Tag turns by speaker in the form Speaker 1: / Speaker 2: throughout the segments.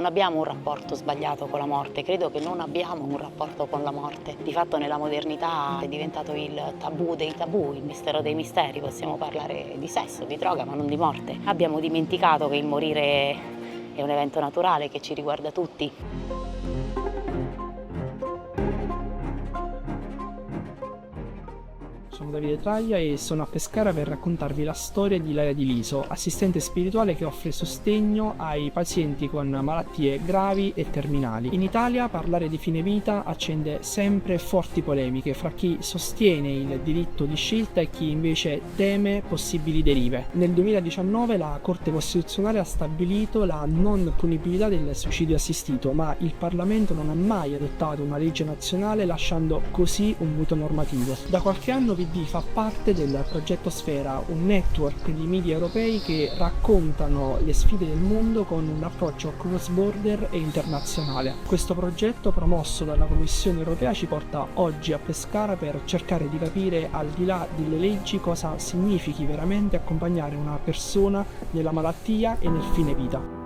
Speaker 1: Non abbiamo un rapporto sbagliato con la morte, credo che non abbiamo un rapporto con la morte. Di fatto nella modernità è diventato il tabù dei tabù, il mistero dei misteri. Possiamo parlare di sesso, di droga, ma non di morte. Abbiamo dimenticato che il morire è un evento naturale che ci riguarda tutti.
Speaker 2: Sono Davide Traglia e sono a Pescara per raccontarvi la storia di Ilaria Di Liso, assistente spirituale che offre sostegno ai pazienti con malattie gravi e terminali. In Italia parlare di fine vita accende sempre forti polemiche fra chi sostiene il diritto di scelta e chi invece teme possibili derive. Nel 2019 la Corte Costituzionale ha stabilito la non punibilità del suicidio assistito, ma il Parlamento non ha mai adottato una legge nazionale lasciando così un vuoto normativo. Da qualche anno PD fa parte del progetto Sfera, un network di media europei che raccontano le sfide del mondo con un approccio cross-border e internazionale. Questo progetto, promosso dalla Commissione europea, ci porta oggi a Pescara per cercare di capire, al di là delle leggi, cosa significhi veramente accompagnare una persona nella malattia e nel fine vita.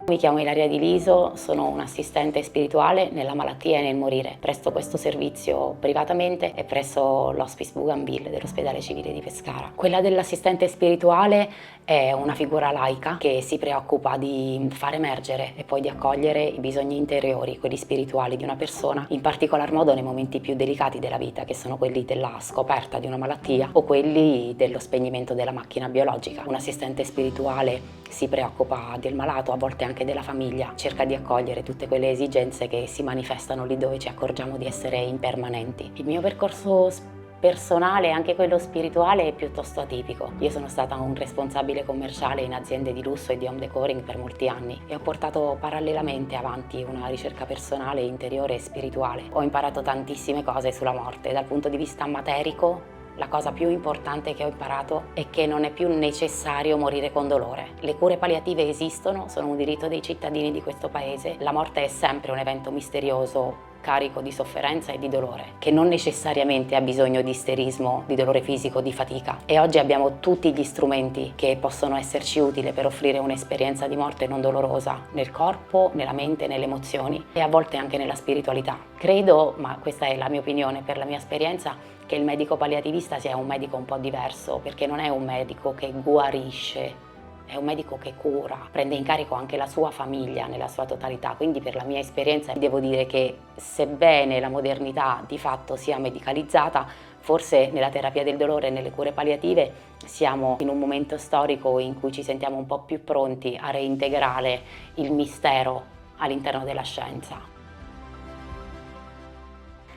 Speaker 1: Mi chiamo Ilaria Di Liso, sono un'assistente spirituale nella malattia e nel morire. Presto questo servizio privatamente e presso l'Hospice Bougainville dell'Ospedale Civile di Pescara. Quella dell'assistente spirituale è una figura laica che si preoccupa di far emergere e poi di accogliere i bisogni interiori, quelli spirituali di una persona, in particolar modo nei momenti più delicati della vita, che sono quelli della scoperta di una malattia o quelli dello spegnimento della macchina biologica. Un assistente spirituale si preoccupa del malato, a volte anche della famiglia, cerca di accogliere tutte quelle esigenze che si manifestano lì dove ci accorgiamo di essere impermanenti. Il mio percorso personale e anche quello spirituale è piuttosto atipico. Io sono stata un responsabile commerciale in aziende di lusso e di home decoring per molti anni e ho portato parallelamente avanti una ricerca personale, interiore e spirituale. Ho imparato tantissime cose sulla morte, dal punto di vista materico. La cosa più importante che ho imparato è che non è più necessario morire con dolore. Le cure palliative esistono, sono un diritto dei cittadini di questo paese. La morte è sempre un evento misterioso, carico di sofferenza e di dolore, che non necessariamente ha bisogno di isterismo, di dolore fisico, di fatica. E oggi abbiamo tutti gli strumenti che possono esserci utili per offrire un'esperienza di morte non dolorosa nel corpo, nella mente, nelle emozioni e a volte anche nella spiritualità. Credo, ma questa è la mia opinione per la mia esperienza, che il medico palliativista sia un medico un po' diverso, perché non è un medico che guarisce, è un medico che cura, prende in carico anche la sua famiglia nella sua totalità. Quindi per la mia esperienza devo dire che sebbene la modernità di fatto sia medicalizzata, forse nella terapia del dolore e nelle cure palliative siamo in un momento storico in cui ci sentiamo un po' più pronti a reintegrare il mistero all'interno della scienza.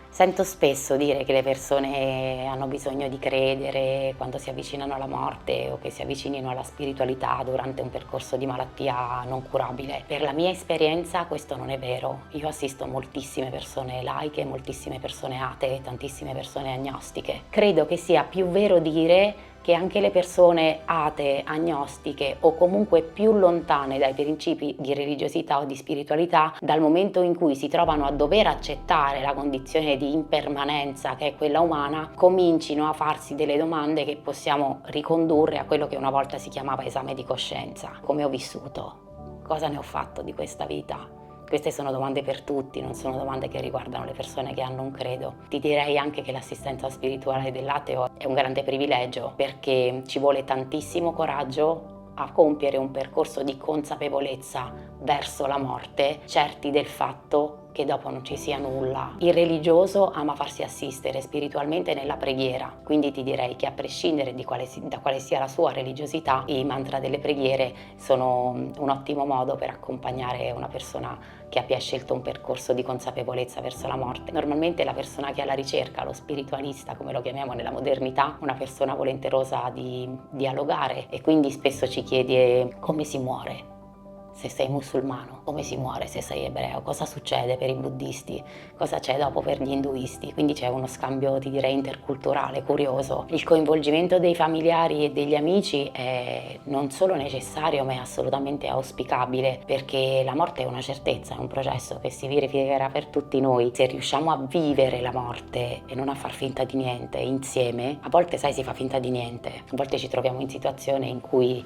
Speaker 1: Sento spesso dire che le persone hanno bisogno di credere quando si avvicinano alla morte o che si avvicinino alla spiritualità durante un percorso di malattia non curabile. Per la mia esperienza questo non è vero. Io assisto moltissime persone laiche, moltissime persone atee, tantissime persone agnostiche. Credo che sia più vero dire che anche le persone atee, agnostiche o comunque più lontane dai principi di religiosità o di spiritualità, dal momento in cui si trovano a dover accettare la condizione di impermanenza che è quella umana, comincino a farsi delle domande che possiamo ricondurre a quello che una volta si chiamava esame di coscienza. Come ho vissuto? Cosa ne ho fatto di questa vita? Queste sono domande per tutti, non sono domande che riguardano le persone che hanno un credo. Ti direi anche che l'assistenza spirituale dell'ateo è un grande privilegio perché ci vuole tantissimo coraggio a compiere un percorso di consapevolezza verso la morte, certi del fatto che dopo non ci sia nulla. Il religioso ama farsi assistere spiritualmente nella preghiera, quindi ti direi che a prescindere da quale sia la sua religiosità, i mantra delle preghiere sono un ottimo modo per accompagnare una persona che abbia scelto un percorso di consapevolezza verso la morte. Normalmente la persona che è alla ricerca, lo spiritualista come lo chiamiamo nella modernità, una persona volenterosa di dialogare e quindi spesso ci chiede come si muore. Se sei musulmano, come si muore se sei ebreo, cosa succede per i buddisti, cosa c'è dopo per gli induisti, quindi c'è uno scambio, ti direi, interculturale, curioso. Il coinvolgimento dei familiari e degli amici è non solo necessario ma è assolutamente auspicabile, perché la morte è una certezza, è un processo che si verificherà per tutti noi. Se riusciamo a vivere la morte e non a far finta di niente insieme, a volte sai si fa finta di niente, a volte ci troviamo in situazioni in cui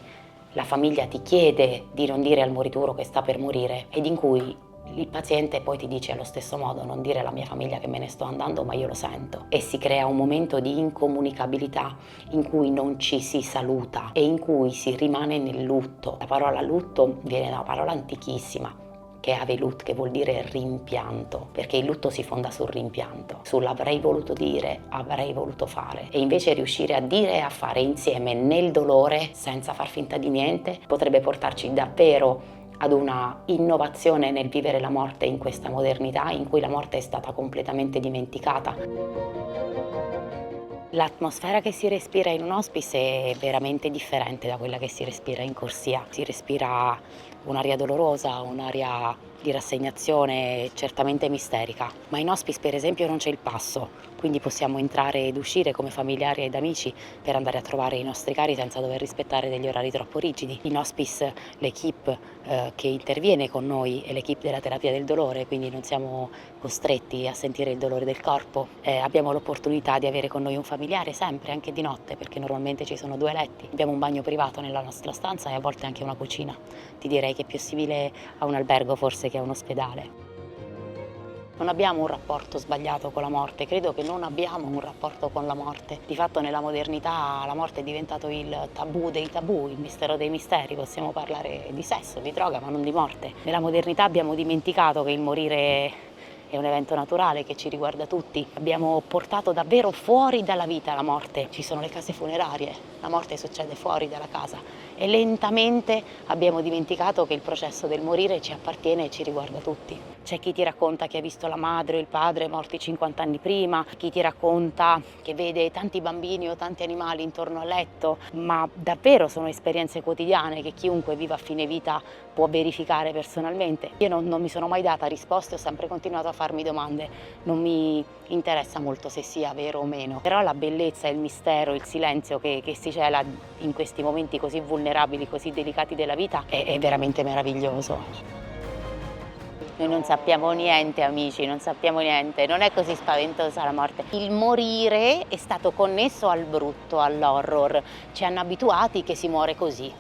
Speaker 1: la famiglia ti chiede di non dire al morituro che sta per morire ed in cui il paziente poi ti dice allo stesso modo: non dire alla mia famiglia che me ne sto andando, ma io lo sento. E si crea un momento di incomunicabilità in cui non ci si saluta e in cui si rimane nel lutto. La parola lutto viene da una parola antichissima, che è avelut, che vuol dire rimpianto, perché il lutto si fonda sul rimpianto, sull'avrei voluto dire, avrei voluto fare. E invece riuscire a dire e a fare insieme nel dolore, senza far finta di niente, potrebbe portarci davvero ad una innovazione nel vivere la morte in questa modernità in cui la morte è stata completamente dimenticata. L'atmosfera che si respira in un hospice è veramente differente da quella che si respira in corsia. Si respira un'aria dolorosa, un'aria di rassegnazione certamente misterica, ma in hospice per esempio non c'è il passo, quindi possiamo entrare ed uscire come familiari ed amici per andare a trovare i nostri cari senza dover rispettare degli orari troppo rigidi. In hospice l'equipe che interviene con noi è l'equipe della terapia del dolore, quindi non siamo costretti a sentire il dolore del corpo. Abbiamo l'opportunità di avere con noi un familiare sempre, anche di notte, perché normalmente ci sono 2 letti. Abbiamo un bagno privato nella nostra stanza e a volte anche una cucina. Ti direi che è più simile a un albergo forse che a un ospedale. Non abbiamo un rapporto sbagliato con la morte, credo che non abbiamo un rapporto con la morte. Di fatto nella modernità la morte è diventato il tabù dei tabù, il mistero dei misteri. Possiamo parlare di sesso, di droga, ma non di morte. Nella modernità abbiamo dimenticato che il morire è un evento naturale che ci riguarda tutti. Abbiamo portato davvero fuori dalla vita la morte. Ci sono le case funerarie, la morte succede fuori dalla casa e lentamente abbiamo dimenticato che il processo del morire ci appartiene e ci riguarda tutti. C'è chi ti racconta che ha visto la madre o il padre morti 50 anni prima, chi ti racconta che vede tanti bambini o tanti animali intorno al letto, ma davvero sono esperienze quotidiane che chiunque viva a fine vita può verificare personalmente. Io non mi sono mai data risposte, ho sempre continuato a farmi domande, non mi interessa molto se sia vero o meno, però la bellezza, il mistero, il silenzio che si cela in questi momenti così vulnerabili, così delicati della vita è veramente meraviglioso. Noi non sappiamo niente, amici, non sappiamo niente, non è così spaventosa la morte. Il morire è stato connesso al brutto, all'horror, ci hanno abituati che si muore così,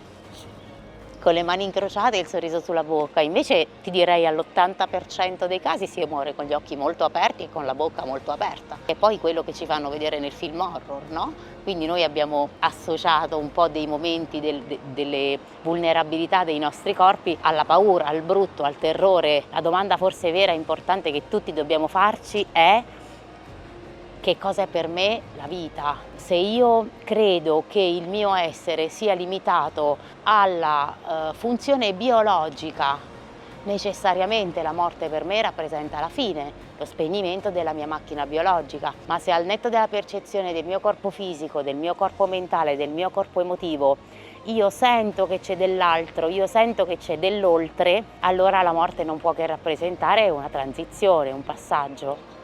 Speaker 1: con le mani incrociate e il sorriso sulla bocca. Invece ti direi all'80% dei casi si muore con gli occhi molto aperti e con la bocca molto aperta. E poi quello che ci fanno vedere nel film horror, no? Quindi noi abbiamo associato un po' dei momenti delle vulnerabilità dei nostri corpi alla paura, al brutto, al terrore. La domanda forse vera e importante che tutti dobbiamo farci è: che cosa è per me la vita? Se io credo che il mio essere sia limitato alla funzione biologica, necessariamente la morte per me rappresenta la fine, lo spegnimento della mia macchina biologica. Ma se al netto della percezione del mio corpo fisico, del mio corpo mentale, del mio corpo emotivo, io sento che c'è dell'altro, io sento che c'è dell'oltre, allora la morte non può che rappresentare una transizione, un passaggio.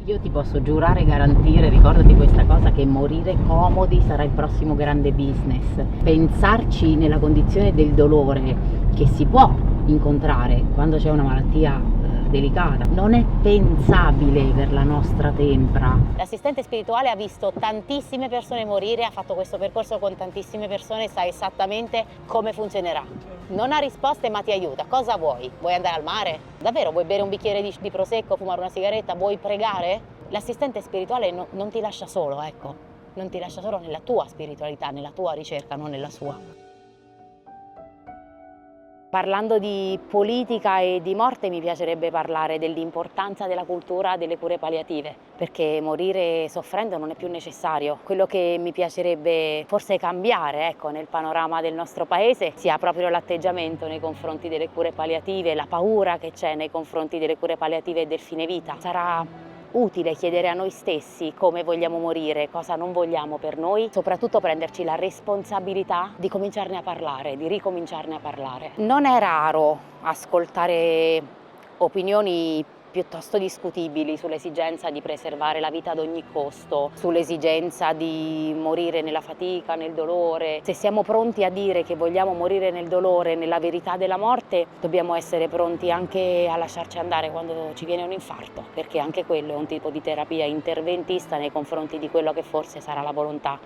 Speaker 1: Io ti posso giurare e garantire, ricordati questa cosa, che morire comodi sarà il prossimo grande business. Pensarci nella condizione del dolore che si può incontrare quando c'è una malattia delicata non è pensabile per la nostra tempra. L'assistente spirituale ha visto tantissime persone morire, ha fatto questo percorso con tantissime persone, sa esattamente come funzionerà. Non ha risposte ma ti aiuta. Cosa vuoi? Vuoi andare al mare? Davvero? Vuoi bere un bicchiere di prosecco, fumare una sigaretta? Vuoi pregare? L'assistente spirituale non ti lascia solo, ecco. Non ti lascia solo nella tua spiritualità, nella tua ricerca, non nella sua. Parlando di politica e di morte mi piacerebbe parlare dell'importanza della cultura delle cure palliative, perché morire soffrendo non è più necessario. Quello che mi piacerebbe forse cambiare, ecco, nel panorama del nostro paese sia proprio l'atteggiamento nei confronti delle cure palliative, la paura che c'è nei confronti delle cure palliative e del fine vita. Sarà utile chiedere a noi stessi come vogliamo morire, cosa non vogliamo per noi, soprattutto prenderci la responsabilità di cominciarne a parlare, di ricominciarne a parlare. Non è raro ascoltare opinioni piuttosto discutibili sull'esigenza di preservare la vita ad ogni costo, sull'esigenza di morire nella fatica, nel dolore. Se siamo pronti a dire che vogliamo morire nel dolore, nella verità della morte, dobbiamo essere pronti anche a lasciarci andare quando ci viene un infarto, perché anche quello è un tipo di terapia interventista nei confronti di quello che forse sarà la volontà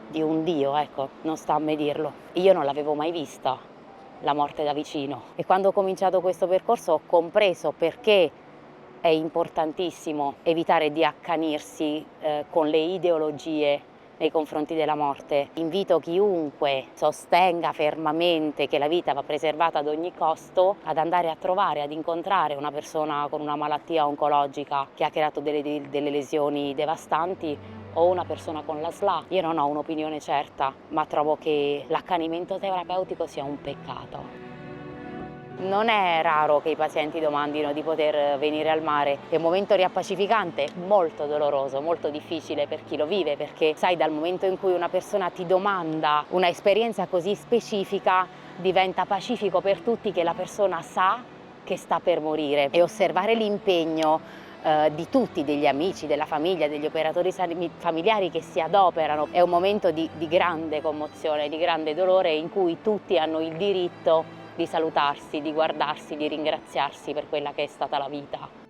Speaker 1: di un Dio, ecco, non sta a me dirlo. Io non l'avevo mai vista, la morte da vicino, e quando ho cominciato questo percorso ho compreso perché è importantissimo evitare di accanirsi con le ideologie nei confronti della morte. Invito chiunque sostenga fermamente che la vita va preservata ad ogni costo ad andare a trovare, ad incontrare una persona con una malattia oncologica che ha creato delle lesioni devastanti o una persona con la SLA. Io non ho un'opinione certa, ma trovo che l'accanimento terapeutico sia un peccato. Non è raro che i pazienti domandino di poter venire al mare, è un momento riappacificante, molto doloroso, molto difficile per chi lo vive, perché sai, dal momento in cui una persona ti domanda una esperienza così specifica, diventa pacifico per tutti che la persona sa che sta per morire, e osservare l'impegno di tutti, degli amici, della famiglia, degli operatori familiari che si adoperano, è un momento di grande commozione, di grande dolore, in cui tutti hanno il diritto di salutarsi, di guardarsi, di ringraziarsi per quella che è stata la vita.